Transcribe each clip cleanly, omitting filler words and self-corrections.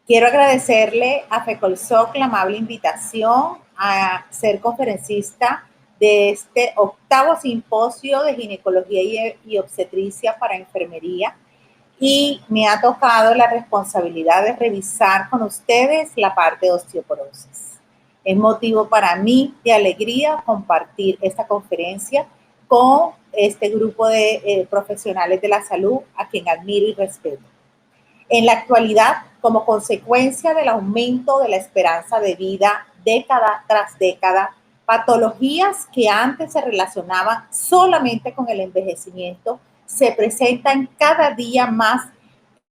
Quiero agradecerle a FECOLSOC la amable invitación a ser conferencista de este 8º simposio de ginecología y obstetricia para enfermería, y me ha tocado la responsabilidad de revisar con ustedes la parte de osteoporosis. Es motivo para mí de alegría compartir esta conferencia con este grupo de profesionales de la salud a quien admiro y respeto. En la actualidad, como consecuencia del aumento de la esperanza de vida década tras década, patologías que antes se relacionaban solamente con el envejecimiento se presentan cada día más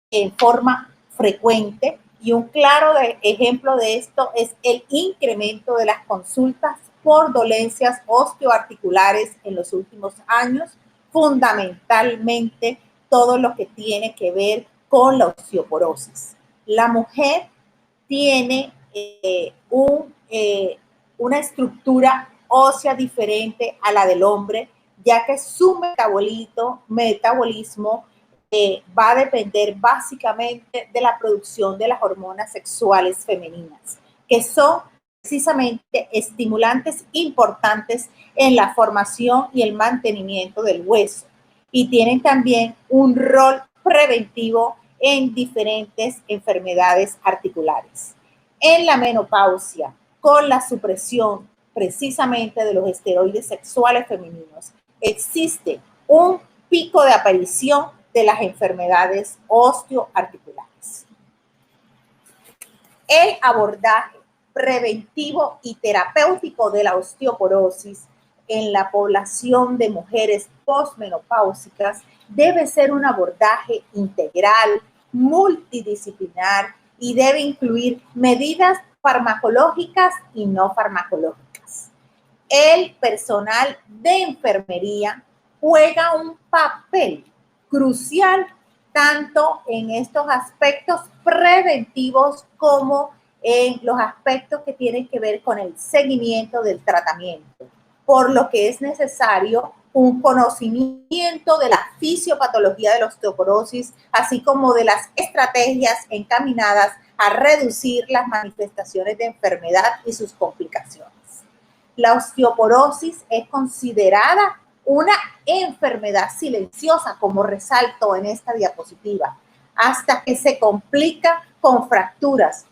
en forma frecuente, y un claro ejemplo de esto es el incremento de las consultas por dolencias osteoarticulares en los últimos años, fundamentalmente todo lo que tiene que ver con la osteoporosis. La mujer tiene una estructura ósea diferente a la del hombre, ya que su metabolismo va a depender básicamente de la producción de las hormonas sexuales femeninas, que son precisamente estimulantes importantes en la formación y el mantenimiento del hueso, y tienen también un rol preventivo en diferentes enfermedades articulares. En la menopausia, con la supresión precisamente de los esteroides sexuales femeninos, existe un pico de aparición de las enfermedades osteoarticulares. El abordaje preventivo y terapéutico de la osteoporosis en la población de mujeres posmenopáusicas debe ser un abordaje integral, multidisciplinar, y debe incluir medidas farmacológicas y no farmacológicas. El personal de enfermería juega un papel crucial tanto en estos aspectos preventivos como en los aspectos que tienen que ver con el seguimiento del tratamiento, por lo que es necesario un conocimiento de la fisiopatología de la osteoporosis, así como de las estrategias encaminadas a reducir las manifestaciones de enfermedad y sus complicaciones. La osteoporosis es considerada una enfermedad silenciosa, como resalto en esta diapositiva, hasta que se complica con fracturas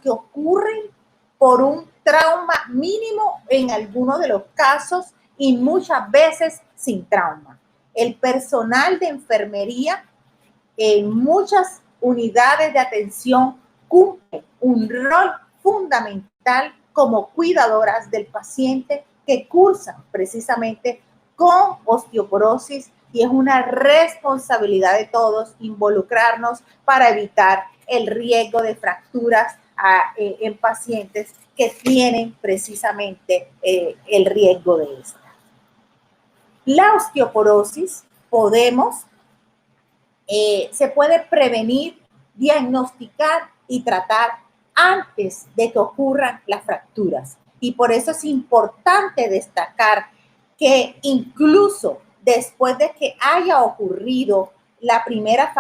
que ocurren por un trauma mínimo en algunos de los casos y muchas veces sin trauma. El personal de enfermería en muchas unidades de atención cumple un rol fundamental como cuidadoras del paciente que cursan precisamente con osteoporosis, y es una responsabilidad de todos involucrarnos para evitar el riesgo de fracturas en pacientes que tienen precisamente el riesgo de esta. La osteoporosis se puede prevenir, diagnosticar y tratar antes de que ocurran las fracturas. Y por eso es importante destacar que incluso después de que haya ocurrido la primera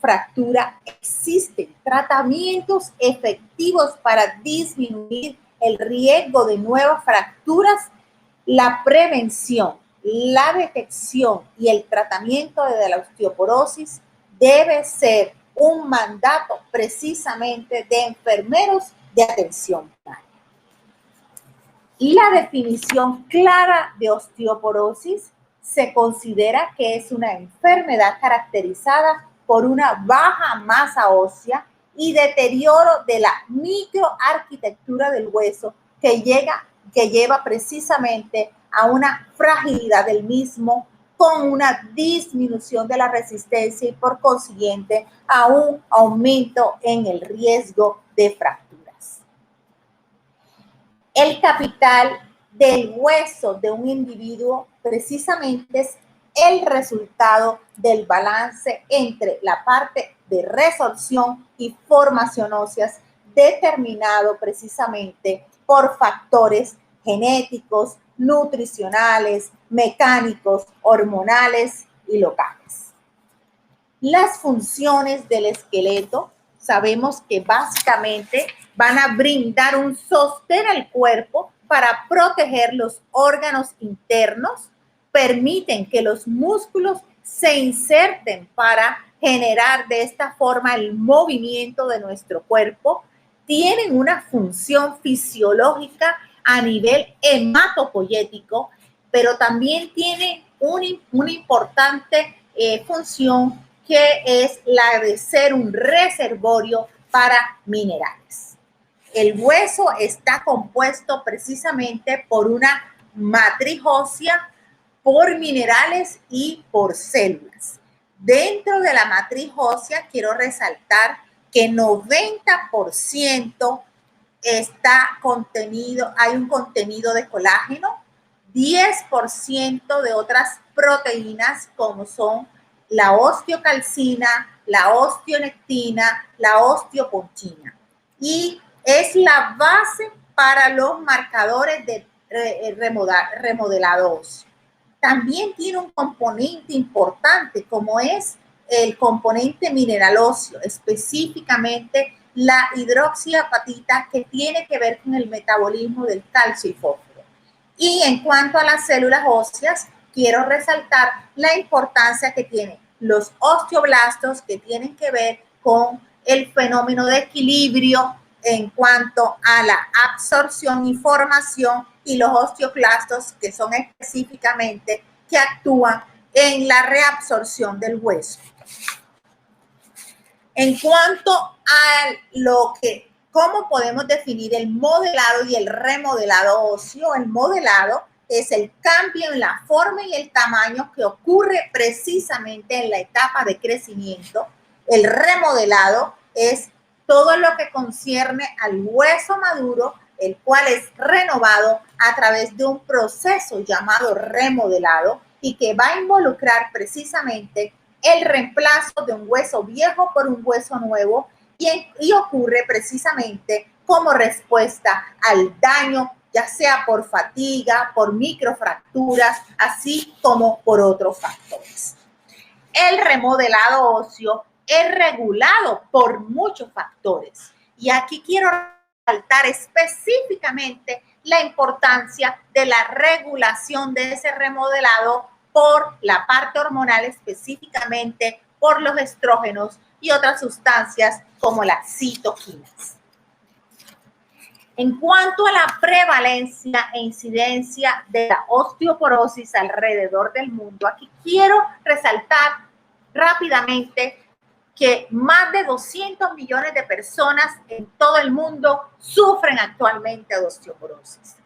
fractura, existen tratamientos efectivos para disminuir el riesgo de nuevas fracturas. La prevención, la detección y el tratamiento de la osteoporosis debe ser un mandato precisamente de enfermeros de atención primaria. La definición clara de osteoporosis se considera que es una enfermedad caracterizada por una baja masa ósea y deterioro de la microarquitectura del hueso que lleva precisamente a una fragilidad del mismo, con una disminución de la resistencia y por consiguiente a un aumento en el riesgo de fracturas. El capital del hueso de un individuo precisamente es el resultado del balance entre la parte de resorción y formación óseas, determinado precisamente por factores genéticos, nutricionales, mecánicos, hormonales y locales. Las funciones del esqueleto sabemos que básicamente van a brindar un sostén al cuerpo para proteger los órganos internos, permiten que los músculos se inserten para generar de esta forma el movimiento de nuestro cuerpo, tienen una función fisiológica a nivel hematopoyético, pero también tiene una importante función que es la de ser un reservorio para minerales. El hueso está compuesto precisamente por una matriz ósea, por minerales y por células. Dentro de la matriz ósea quiero resaltar que 90% está contenido, hay un contenido de colágeno, 10% de otras proteínas como son la osteocalcina, la osteonectina, la osteopontina. Y es la base para los marcadores de remodelado óseo. También tiene un componente importante como es el componente mineral óseo, específicamente la hidroxiapatita, que tiene que ver con el metabolismo del calcio y fósforo. Y en cuanto a las células óseas, quiero resaltar la importancia que tienen los osteoblastos, que tienen que ver con el fenómeno de equilibrio en cuanto a la absorción y formación, y los osteoclastos, que son específicamente que actúan en la reabsorción del hueso. En cuanto a cómo podemos definir el modelado y el remodelado óseo, el modelado es el cambio en la forma y el tamaño que ocurre precisamente en la etapa de crecimiento. El remodelado es todo lo que concierne al hueso maduro, el cual es renovado a través de un proceso llamado remodelado y que va a involucrar precisamente el reemplazo de un hueso viejo por un hueso nuevo y ocurre precisamente como respuesta al daño, ya sea por fatiga, por microfracturas, así como por otros factores. El remodelado óseo es regulado por muchos factores y aquí quiero resaltar específicamente la importancia de la regulación de ese remodelado por la parte hormonal, específicamente por los estrógenos y otras sustancias como las citoquinas. En cuanto a la prevalencia e incidencia de la osteoporosis alrededor del mundo, aquí quiero resaltar rápidamente que más de 200 millones de personas en todo el mundo sufren actualmente de osteoporosis.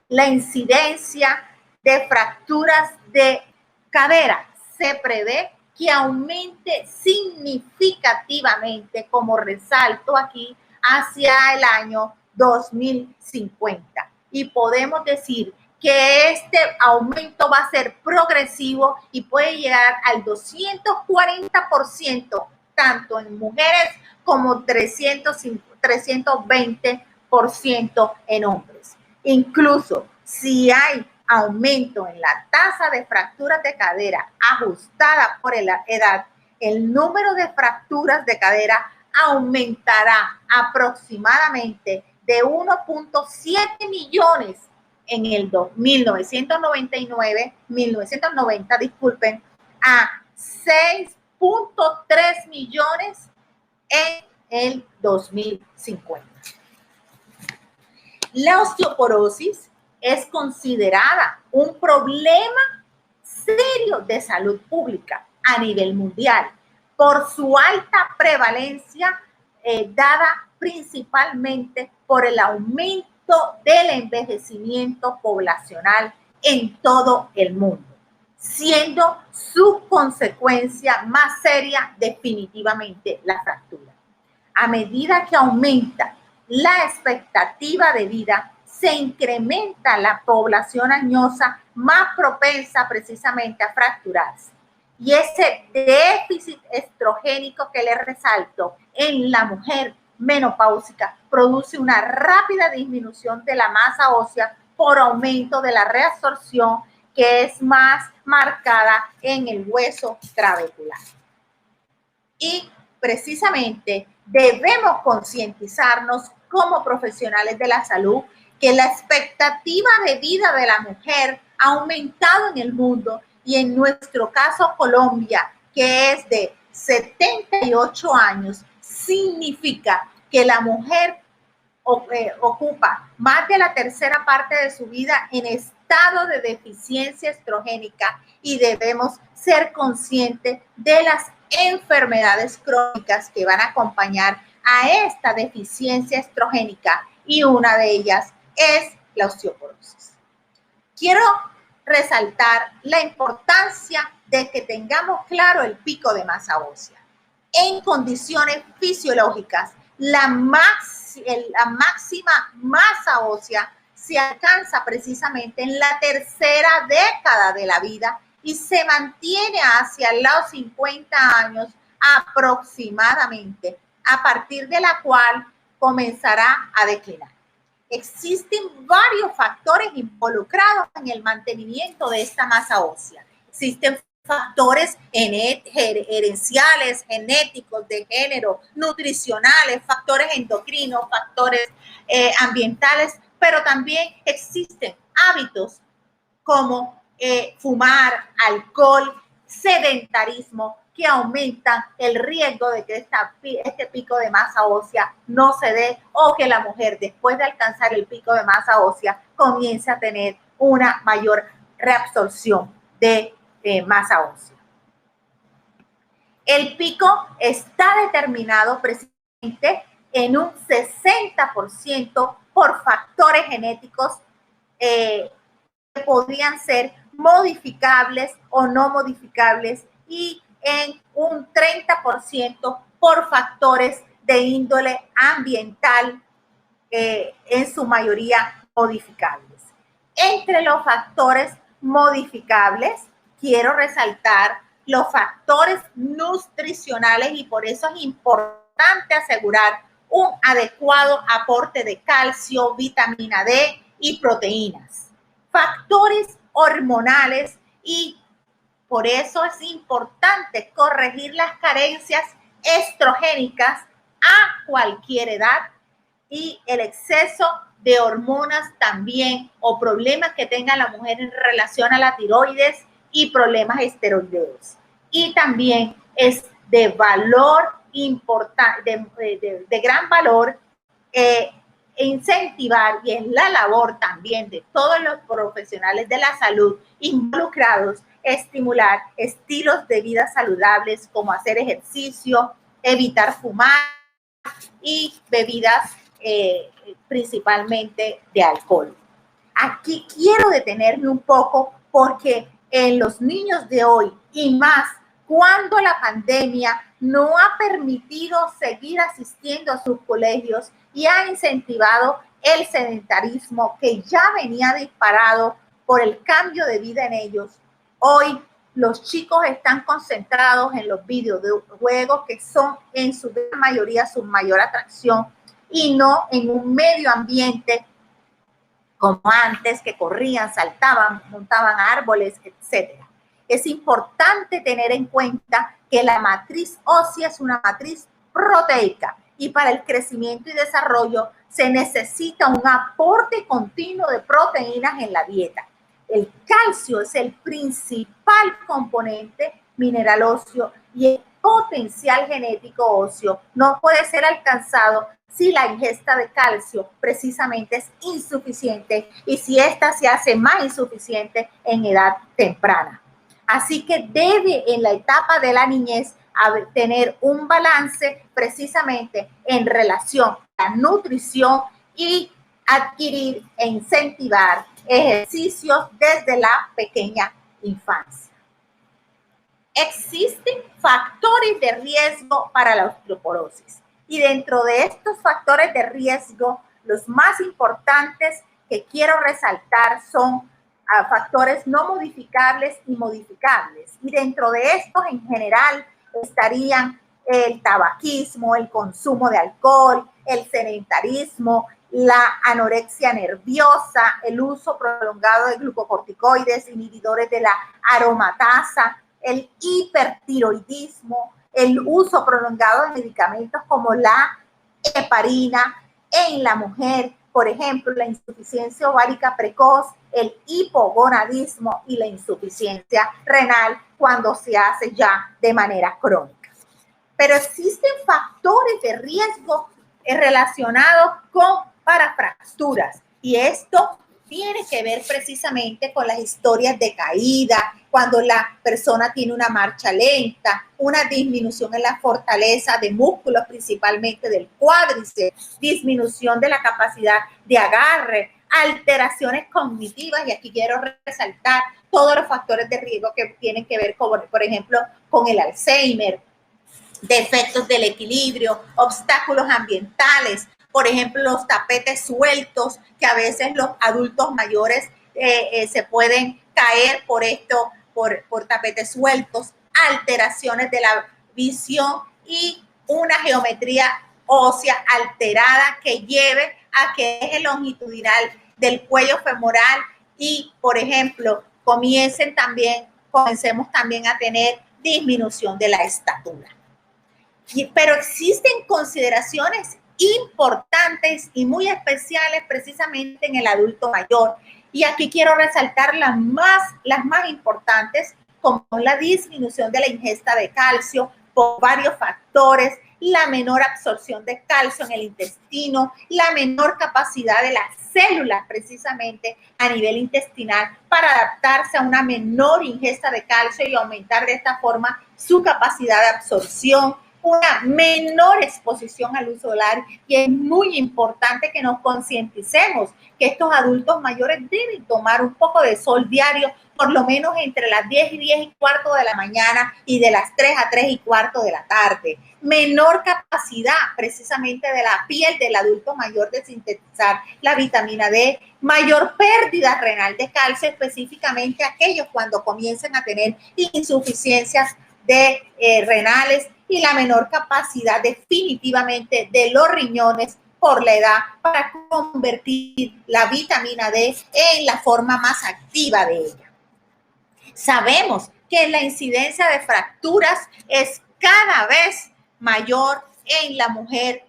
La incidencia de fracturas de cadera se prevé que aumente significativamente, como resalto aquí, hacia el año 2050. Y podemos decir que este aumento va a ser progresivo y puede llegar al 240%, tanto en mujeres como 320% en hombres. Incluso si hay aumento en la tasa de fracturas de cadera ajustada por la edad, el número de fracturas de cadera aumentará aproximadamente de 1.7 millones en el 1990, disculpen, a 6.3 millones en el 2050. La osteoporosis es considerada un problema serio de salud pública a nivel mundial por su alta prevalencia, dada principalmente por el aumento del envejecimiento poblacional en todo el mundo, siendo su consecuencia más seria definitivamente la fractura. A medida que aumenta la expectativa de vida, se incrementa la población añosa más propensa precisamente a fracturarse. Y ese déficit estrogénico que le resalto en la mujer menopáusica produce una rápida disminución de la masa ósea por aumento de la reabsorción, que es más marcada en el hueso trabecular. Y precisamente debemos concientizarnos como profesionales de la salud que la expectativa de vida de la mujer ha aumentado en el mundo y en nuestro caso Colombia, que es de 78 años, significa que la mujer ocupa más de la tercera parte de su vida en estado de deficiencia estrogénica y debemos ser conscientes de las enfermedades crónicas que van a acompañar a esta deficiencia estrogénica y una de ellas es la osteoporosis. Quiero resaltar la importancia de que tengamos claro el pico de masa ósea. En condiciones fisiológicas, la máxima masa ósea se alcanza precisamente en la tercera década de la vida y se mantiene hacia los 50 años aproximadamente, a partir de la cual comenzará a declinar. Existen varios factores involucrados en el mantenimiento de esta masa ósea. Existen factores herenciales, genéticos, de género, nutricionales, factores endocrinos, factores ambientales, pero también existen hábitos como fumar, alcohol, sedentarismo, que aumentan el riesgo de que este pico de masa ósea no se dé o que la mujer, después de alcanzar el pico de masa ósea, comience a tener una mayor reabsorción de masa ósea. El pico está determinado precisamente en un 60% por factores genéticos que podrían ser modificables o no modificables y en un 30% por factores de índole ambiental, en su mayoría modificables. Entre los factores modificables, quiero resaltar los factores nutricionales y por eso es importante asegurar un adecuado aporte de calcio, vitamina D y proteínas. Factores hormonales y por eso es importante corregir las carencias estrogénicas a cualquier edad y el exceso de hormonas también o problemas que tenga la mujer en relación a la tiroides y problemas esteroideos. Y también es de valor importante, de gran valor incentivar y en la labor también de todos los profesionales de la salud involucrados, estimular estilos de vida saludables como hacer ejercicio, evitar fumar y bebidas principalmente de alcohol. Aquí quiero detenerme un poco porque en los niños de hoy y más cuando la pandemia no ha permitido seguir asistiendo a sus colegios y ha incentivado el sedentarismo que ya venía disparado por el cambio de vida en ellos. Hoy los chicos están concentrados en los videojuegos que son en su gran mayoría su mayor atracción y no en un medio ambiente como antes, que corrían, saltaban, montaban árboles, etc. Es importante tener en cuenta que la matriz ósea es una matriz proteica y para el crecimiento y desarrollo se necesita un aporte continuo de proteínas en la dieta. El calcio es el principal componente mineral óseo y el potencial genético óseo no puede ser alcanzado si la ingesta de calcio precisamente es insuficiente y si esta se hace más insuficiente en edad temprana. Así que debe en la etapa de la niñez tener un balance precisamente en relación a la nutrición y adquirir e incentivar ejercicios desde la pequeña infancia. Existen factores de riesgo para la osteoporosis y dentro de estos factores de riesgo, los más importantes que quiero resaltar son factores no modificables y modificables. Y dentro de estos en general estarían el tabaquismo, el consumo de alcohol, el sedentarismo, la anorexia nerviosa, el uso prolongado de glucocorticoides, inhibidores de la aromatasa, el hipertiroidismo, el uso prolongado de medicamentos como la heparina en la mujer, por ejemplo, la insuficiencia ovárica precoz, el hipogonadismo y la insuficiencia renal cuando se hace ya de manera crónica. Pero existen factores de riesgo relacionados con parafracturas y esto tiene que ver precisamente con las historias de caída, cuando la persona tiene una marcha lenta, una disminución en la fortaleza de músculos, principalmente del cuádriceps, disminución de la capacidad de agarre, alteraciones cognitivas, y aquí quiero resaltar todos los factores de riesgo que tienen que ver con, por ejemplo, con el Alzheimer, defectos del equilibrio, obstáculos ambientales, por ejemplo, los tapetes sueltos, que a veces los adultos mayores se pueden caer por esto, por tapetes sueltos, alteraciones de la visión y una geometría ósea alterada que lleve a que el eje longitudinal del cuello femoral y, por ejemplo, comencemos también a tener disminución de la estatura. Pero existen consideraciones importantes y muy especiales precisamente en el adulto mayor. Y aquí quiero resaltar las más importantes, como la disminución de la ingesta de calcio por varios factores, la menor absorción de calcio en el intestino, la menor capacidad de las células precisamente a nivel intestinal para adaptarse a una menor ingesta de calcio y aumentar de esta forma su capacidad de absorción, una menor exposición al luz solar, y es muy importante que nos concienticemos que estos adultos mayores deben tomar un poco de sol diario, por lo menos entre las 10 y 10 y cuarto de la mañana y de las 3 a 3 y cuarto de la tarde. Menor capacidad precisamente de la piel del adulto mayor de sintetizar la vitamina D, mayor pérdida renal de calcio, específicamente aquellos cuando comiencen a tener insuficiencias renales, y la menor capacidad definitivamente de los riñones por la edad para convertir la vitamina D en la forma más activa de ella. Sabemos que la incidencia de fracturas es cada vez mayor en la mujer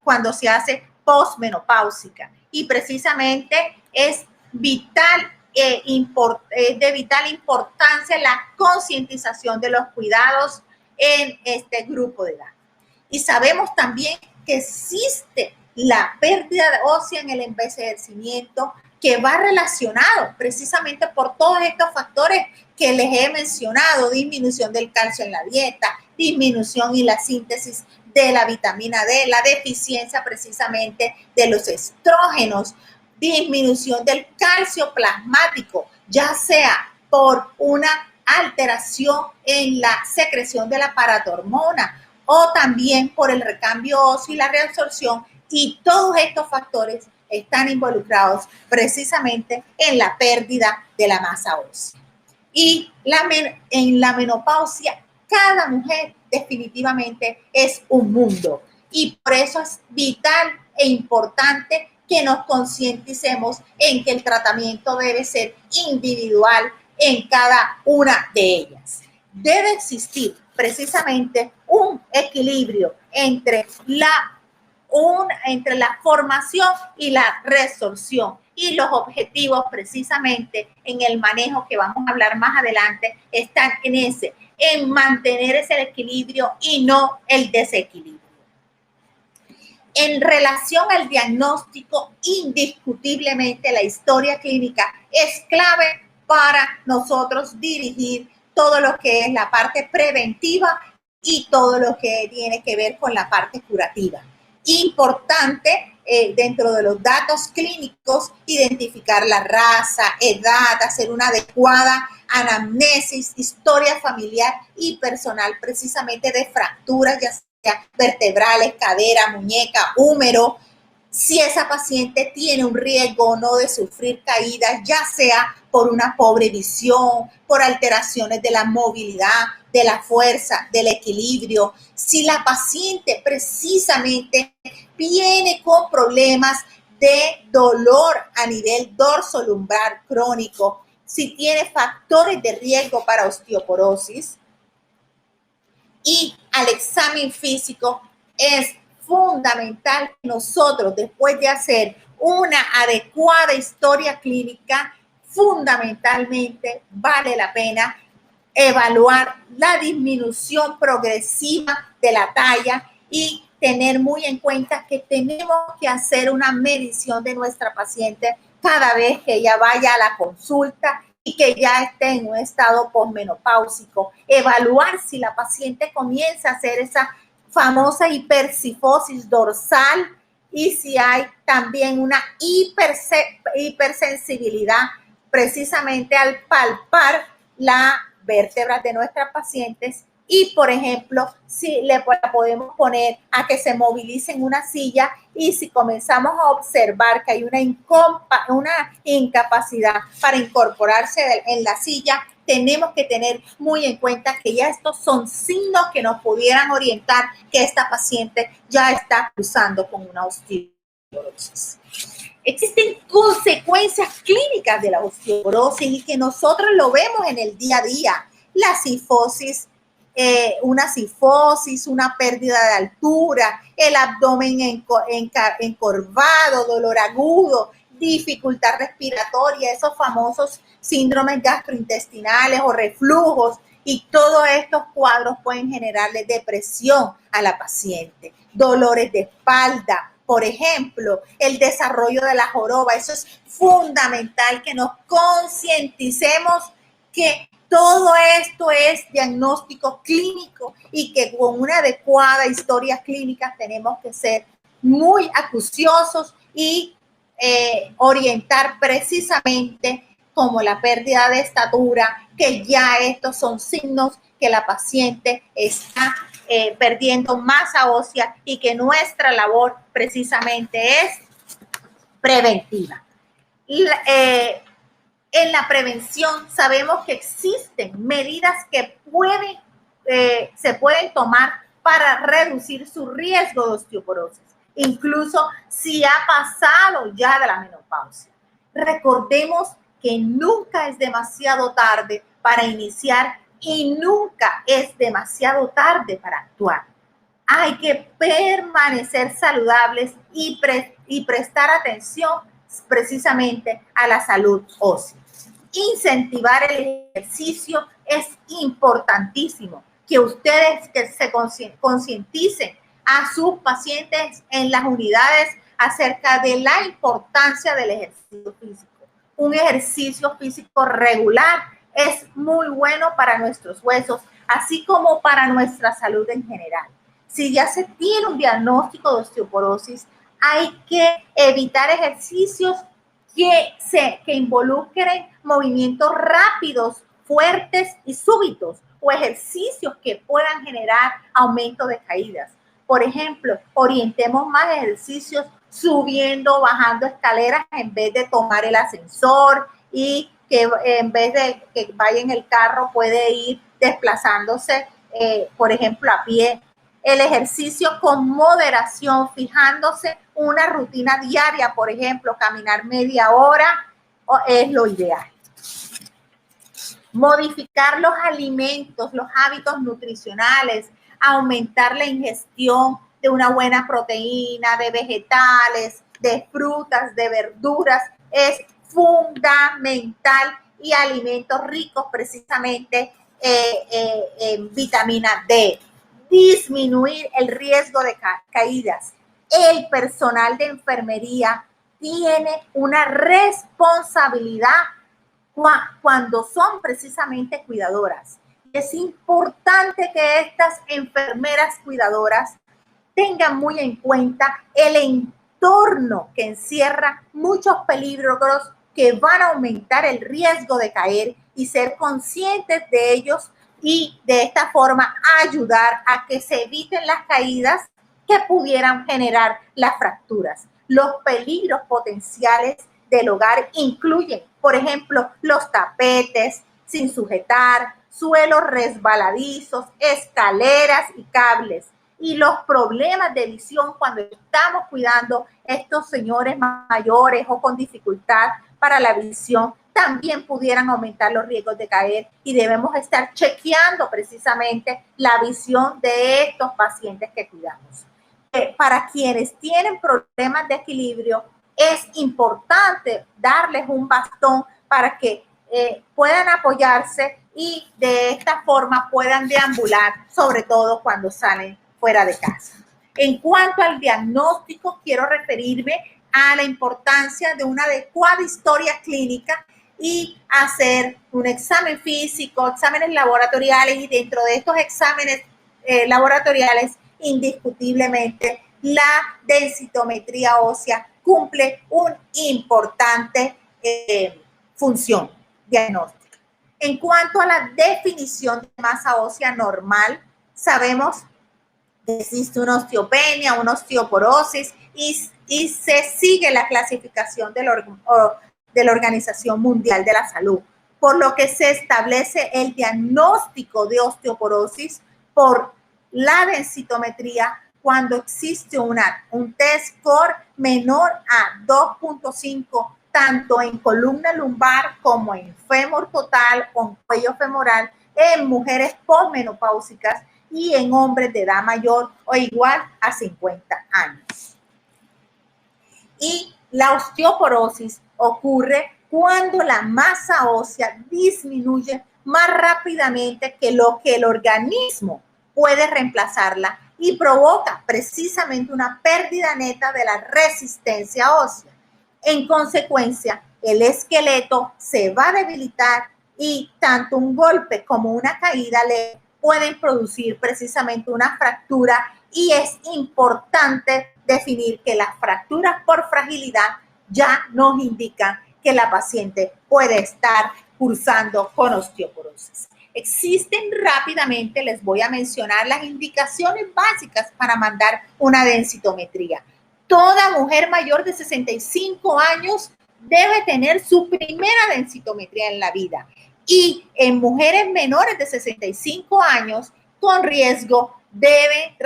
cuando se hace posmenopáusica, y precisamente es de vital importancia la concientización de los cuidados en este grupo de edad. Y sabemos también que existe la pérdida ósea en el envejecimiento, que va relacionado precisamente por todos estos factores que les he mencionado: disminución del calcio en la dieta, disminución y la síntesis de la vitamina D, la deficiencia precisamente de los estrógenos, disminución del calcio plasmático, ya sea por una alteración en la secreción de la paratormona o también por el recambio óseo y la reabsorción, y todos estos factores están involucrados precisamente en la pérdida de la masa ósea. Y en la menopausia, cada mujer definitivamente es un mundo, y por eso es vital e importante que nos concienticemos en que el tratamiento debe ser individual en cada una de ellas. Debe existir precisamente un equilibrio entre la formación y la resorción, y los objetivos precisamente en el manejo que vamos a hablar más adelante están en mantener ese equilibrio y no el desequilibrio. En relación al diagnóstico, indiscutiblemente la historia clínica es clave para nosotros dirigir todo lo que es la parte preventiva y todo lo que tiene que ver con la parte curativa. Importante dentro de los datos clínicos identificar la raza, edad, hacer una adecuada anamnesis, historia familiar y personal precisamente de fracturas, ya sea vertebrales, cadera, muñeca, húmero, si esa paciente tiene un riesgo o no de sufrir caídas, ya sea por una pobre visión, por alteraciones de la movilidad, de la fuerza, del equilibrio, si la paciente precisamente viene con problemas de dolor a nivel dorsolumbar crónico, si tiene factores de riesgo para osteoporosis, y al examen físico, es fundamental que nosotros, después de hacer una adecuada historia clínica, fundamentalmente vale la pena evaluar la disminución progresiva de la talla y tener muy en cuenta que tenemos que hacer una medición de nuestra paciente cada vez que ella vaya a la consulta y que ya esté en un estado posmenopáusico. Evaluar si la paciente comienza a hacer esa famosa hipercifosis dorsal y si hay también una hipersensibilidad precisamente al palpar la vértebras de nuestras pacientes y, por ejemplo, si le podemos poner a que se movilice en una silla y si comenzamos a observar que hay una incapacidad para incorporarse en la silla, tenemos que tener muy en cuenta que ya estos son signos que nos pudieran orientar que esta paciente ya está cruzando con una osteoporosis. Existen consecuencias clínicas de la osteoporosis y que nosotros lo vemos en el día a día. La cifosis, una pérdida de altura, el abdomen encorvado, dolor agudo, dificultad respiratoria, esos famosos síndromes gastrointestinales o reflujos, y todos estos cuadros pueden generarle depresión a la paciente, dolores de espalda. Por ejemplo, el desarrollo de la joroba. Eso es fundamental que nos concienticemos que todo esto es diagnóstico clínico y que con una adecuada historia clínica tenemos que ser muy acuciosos y orientar precisamente como la pérdida de estatura, que ya estos son signos que la paciente está perdiendo masa ósea y que nuestra labor precisamente es preventiva. En la prevención sabemos que existen medidas que se pueden tomar para reducir su riesgo de osteoporosis, incluso si ha pasado ya de la menopausia. Recordemos que nunca es demasiado tarde para iniciar y nunca es demasiado tarde para actuar. Hay que permanecer saludables y prestar atención precisamente a la salud ósea. Incentivar el ejercicio es importantísimo. Que ustedes se concienticen a sus pacientes en las unidades acerca de la importancia del ejercicio físico. Un ejercicio físico regular es muy bueno para nuestros huesos, así como para nuestra salud en general. Si ya se tiene un diagnóstico de osteoporosis, hay que evitar ejercicios que involucren movimientos rápidos, fuertes y súbitos, o ejercicios que puedan generar aumento de caídas. Por ejemplo, orientemos más ejercicios subiendo, bajando escaleras en vez de tomar el ascensor, y que en vez de que vaya en el carro puede ir desplazándose, por ejemplo, a pie. El ejercicio con moderación, fijándose una rutina diaria, por ejemplo, caminar media hora es lo ideal. Modificar los alimentos, los hábitos nutricionales, aumentar la ingestión de una buena proteína, de vegetales, de frutas, de verduras, es fundamental, y alimentos ricos precisamente en vitamina D. Disminuir el riesgo de caídas. El personal de enfermería tiene una responsabilidad cuando son precisamente cuidadoras. Es importante que estas enfermeras cuidadoras tengan muy en cuenta el entorno que encierra muchos peligros que van a aumentar el riesgo de caer, y ser conscientes de ellos y de esta forma ayudar a que se eviten las caídas que pudieran generar las fracturas. Los peligros potenciales del hogar incluyen, por ejemplo, los tapetes sin sujetar, suelos resbaladizos, escaleras y cables, y los problemas de visión cuando estamos cuidando a estos señores mayores o con dificultad para la visión, también pudieran aumentar los riesgos de caer y debemos estar chequeando precisamente la visión de estos pacientes que cuidamos. Para quienes tienen problemas de equilibrio, es importante darles un bastón para que puedan apoyarse y de esta forma puedan deambular, sobre todo cuando salen fuera de casa. En cuanto al diagnóstico, quiero referirme a la importancia de una adecuada historia clínica y hacer un examen físico, exámenes laboratoriales, y dentro de estos exámenes laboratoriales, indiscutiblemente, la densitometría ósea cumple una importante función diagnóstica. En cuanto a la definición de masa ósea normal, sabemos que existe una osteopenia, una osteoporosis y se sigue la clasificación de la Organización Mundial de la Salud, por lo que se establece el diagnóstico de osteoporosis por la densitometría cuando existe un T-score menor a 2.5, tanto en columna lumbar como en fémur total o en cuello femoral, en mujeres posmenopáusicas y en hombres de edad mayor o igual a 50 años. Y la osteoporosis ocurre cuando la masa ósea disminuye más rápidamente que lo que el organismo puede reemplazarla y provoca precisamente una pérdida neta de la resistencia ósea. En consecuencia, el esqueleto se va a debilitar y tanto un golpe como una caída le pueden producir precisamente una fractura, y es importante definir que las fracturas por fragilidad ya nos indican que la paciente puede estar cursando con osteoporosis. Existen rápidamente, les voy a mencionar las indicaciones básicas para mandar una densitometría. Toda mujer mayor de 65 años debe tener su primera densitometría en la vida. Y en mujeres menores de 65 años con riesgo debe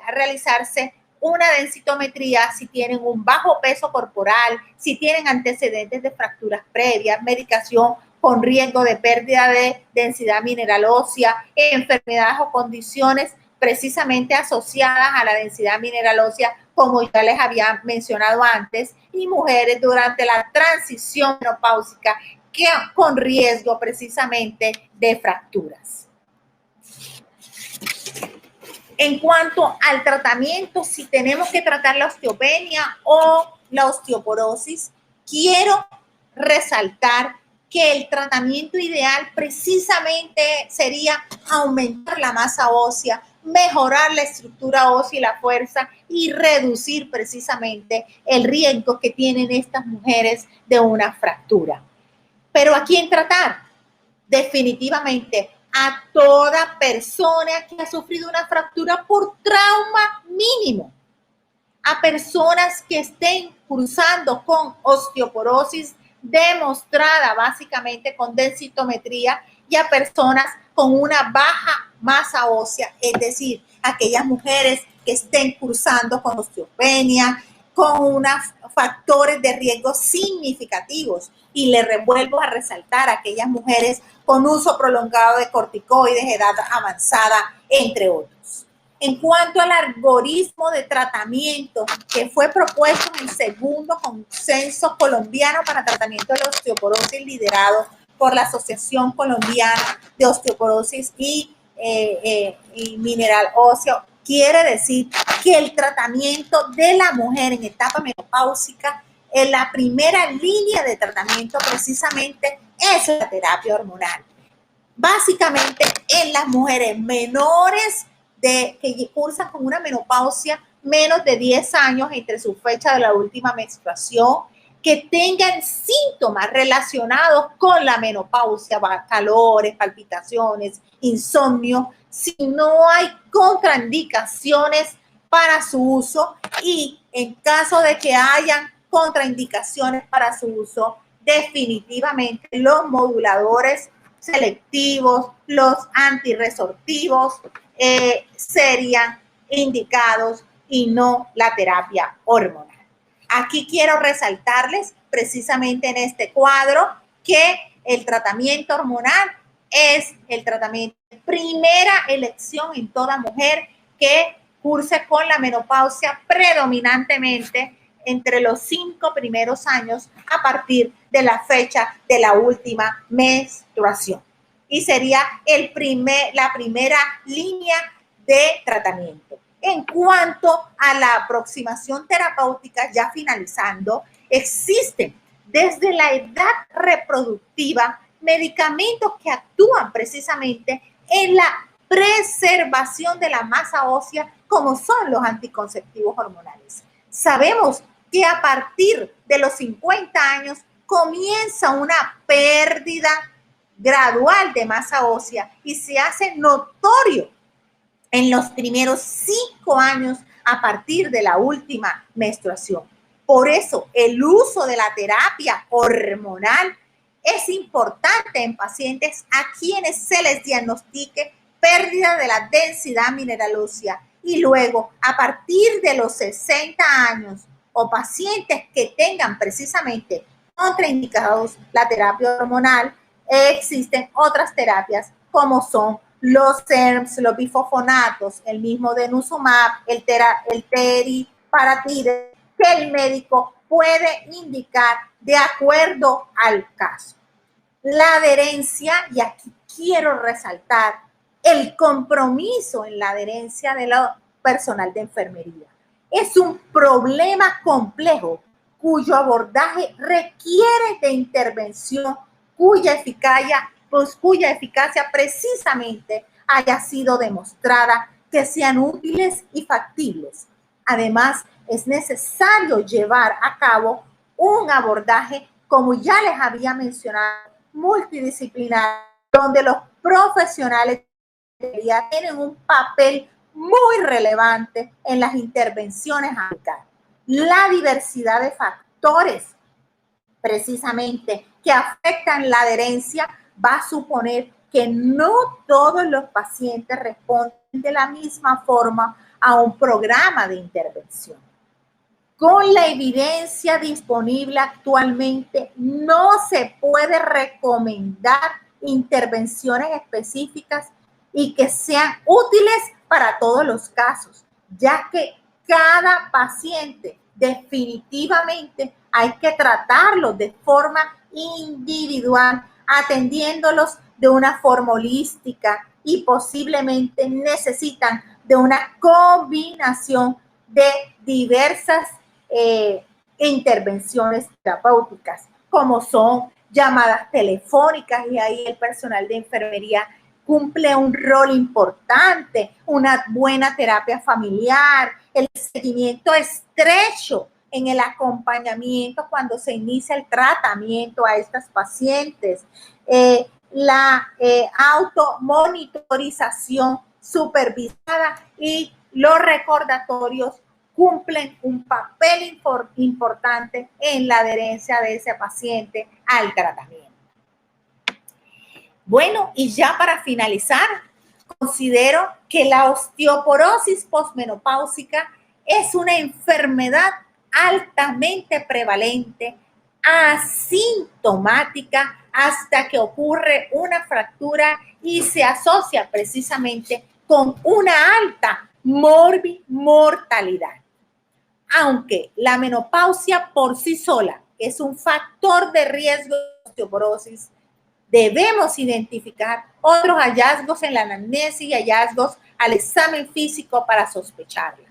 realizarse una densitometría si tienen un bajo peso corporal, si tienen antecedentes de fracturas previas, medicación con riesgo de pérdida de densidad mineral ósea, enfermedades o condiciones precisamente asociadas a la densidad mineral ósea, como ya les había mencionado antes, y mujeres durante la transición menopáusica que con riesgo precisamente de fracturas. En cuanto al tratamiento, si tenemos que tratar la osteopenia o la osteoporosis, quiero resaltar que el tratamiento ideal precisamente sería aumentar la masa ósea, mejorar la estructura ósea y la fuerza y reducir precisamente el riesgo que tienen estas mujeres de una fractura. ¿Pero a quién tratar? Definitivamente a toda persona que ha sufrido una fractura por trauma mínimo, a personas que estén cursando con osteoporosis demostrada básicamente con densitometría y a personas con una baja masa ósea, es decir, aquellas mujeres que estén cursando con osteopenia, con unos factores de riesgo significativos. Y le revuelvo a resaltar a aquellas mujeres con uso prolongado de corticoides, edad avanzada, entre otros. En cuanto al algoritmo de tratamiento que fue propuesto en el segundo consenso colombiano para tratamiento de la osteoporosis, liderado por la Asociación Colombiana de Osteoporosis y Mineral Óseo, quiere decir que el tratamiento de la mujer en etapa menopáusica, en la primera línea de tratamiento precisamente es la terapia hormonal. Básicamente en las mujeres menores que cursan con una menopausia menos de 10 años entre su fecha de la última menstruación, que tengan síntomas relacionados con la menopausia, calores, palpitaciones, insomnio, si no hay contraindicaciones para su uso, y en caso de que hayan contraindicaciones para su uso, definitivamente los moduladores selectivos, los antirresortivos serían indicados y no la terapia hormonal. Aquí quiero resaltarles precisamente en este cuadro que el tratamiento hormonal es el tratamiento de primera elección en toda mujer que curse con la menopausia predominantemente entre los 5 primeros años a partir de la fecha de la última menstruación. Y sería la primera línea de tratamiento. En cuanto a la aproximación terapéutica, ya finalizando, existen desde la edad reproductiva medicamentos que actúan precisamente en la preservación de la masa ósea, como son los anticonceptivos hormonales. Sabemos que a partir de los 50 años comienza una pérdida gradual de masa ósea y se hace notorio en los primeros 5 años a partir de la última menstruación. Por eso el uso de la terapia hormonal es importante en pacientes a quienes se les diagnostique pérdida de la densidad mineral ósea y luego a partir de los 60 años o pacientes que tengan precisamente contraindicados la terapia hormonal, existen otras terapias como son los SERMs, los bifosfonatos, el mismo denosumab, el teriparatide, que el médico puede indicar de acuerdo al caso. La adherencia, y aquí quiero resaltar el compromiso en la adherencia de la personal de enfermería. Es un problema complejo cuyo abordaje requiere de intervención cuya eficacia precisamente haya sido demostrada que sean útiles y factibles. Además, es necesario llevar a cabo un abordaje, como ya les había mencionado, multidisciplinar, donde los profesionales tienen un papel muy relevante en las intervenciones a aplicar. La diversidad de factores precisamente que afectan la adherencia va a suponer que no todos los pacientes responden de la misma forma a un programa de intervención. Con la evidencia disponible actualmente, no se puede recomendar intervenciones específicas y que sean útiles para todos los casos, ya que cada paciente definitivamente hay que tratarlo de forma individual, atendiéndolos de una forma holística y posiblemente necesitan de una combinación de diversas intervenciones terapéuticas, como son llamadas telefónicas, y ahí el personal de enfermería cumple un rol importante, una buena terapia familiar, el seguimiento estrecho en el acompañamiento cuando se inicia el tratamiento a estas pacientes, la automonitorización supervisada y los recordatorios cumplen un papel importante en la adherencia de ese paciente al tratamiento. Bueno, y ya para finalizar, considero que la osteoporosis posmenopáusica es una enfermedad altamente prevalente, asintomática, hasta que ocurre una fractura y se asocia precisamente con una alta mortalidad. Aunque la menopausia por sí sola es un factor de riesgo de osteoporosis, debemos identificar otros hallazgos en la anamnesis y hallazgos al examen físico para sospecharla.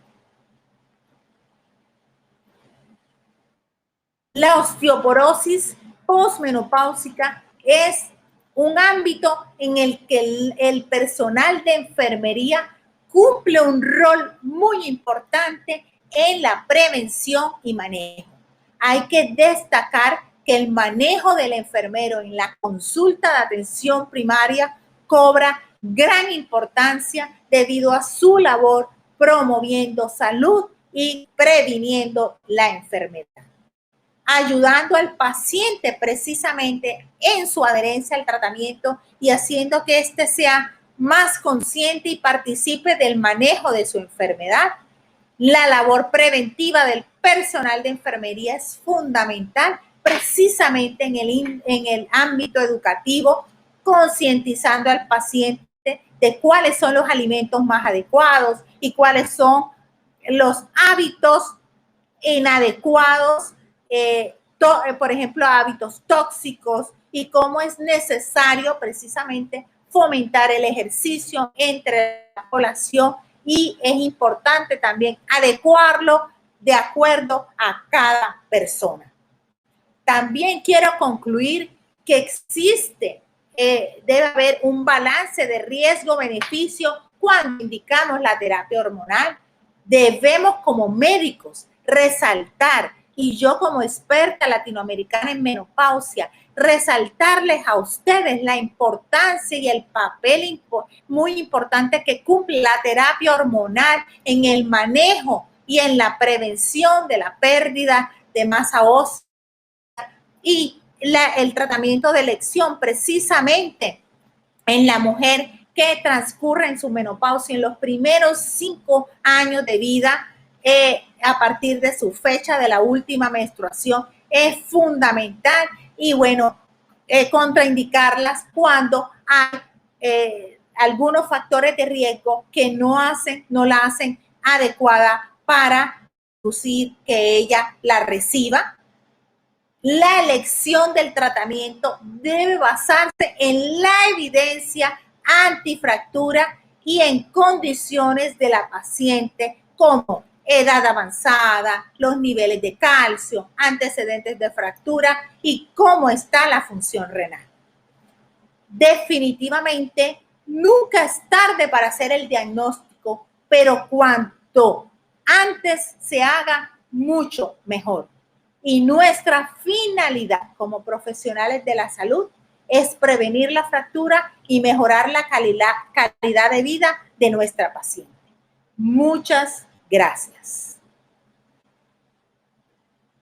La osteoporosis posmenopáusica es un ámbito en el que el personal de enfermería cumple un rol muy importante en la prevención y manejo. Hay que destacar que el manejo del enfermero en la consulta de atención primaria cobra gran importancia debido a su labor promoviendo salud y previniendo la enfermedad, ayudando al paciente precisamente en su adherencia al tratamiento y haciendo que éste sea más consciente y participe del manejo de su enfermedad. La labor preventiva del personal de enfermería es fundamental precisamente en el ámbito educativo, concientizando al paciente de cuáles son los alimentos más adecuados y cuáles son los hábitos inadecuados, por ejemplo, hábitos tóxicos, y cómo es necesario precisamente fomentar el ejercicio entre la población, y es importante también adecuarlo de acuerdo a cada persona. También quiero concluir que debe haber un balance de riesgo-beneficio cuando indicamos la terapia hormonal. Debemos como médicos resaltar, y yo como experta latinoamericana en menopausia, resaltarles a ustedes la importancia y el papel muy importante que cumple la terapia hormonal en el manejo y en la prevención de la pérdida de masa ósea y el tratamiento de elección precisamente en la mujer que transcurre en su menopausia en los primeros 5 años de vida, a partir de su fecha de la última menstruación, es fundamental. Y bueno, contraindicarlas cuando hay algunos factores de riesgo que no la hacen adecuada para producir que ella la reciba. La elección del tratamiento debe basarse en la evidencia antifractura y en condiciones de la paciente como edad avanzada, los niveles de calcio, antecedentes de fractura y cómo está la función renal. Definitivamente, nunca es tarde para hacer el diagnóstico, pero cuanto antes se haga, mucho mejor. Y nuestra finalidad como profesionales de la salud es prevenir la fractura y mejorar la calidad de vida de nuestra paciente. Muchas gracias.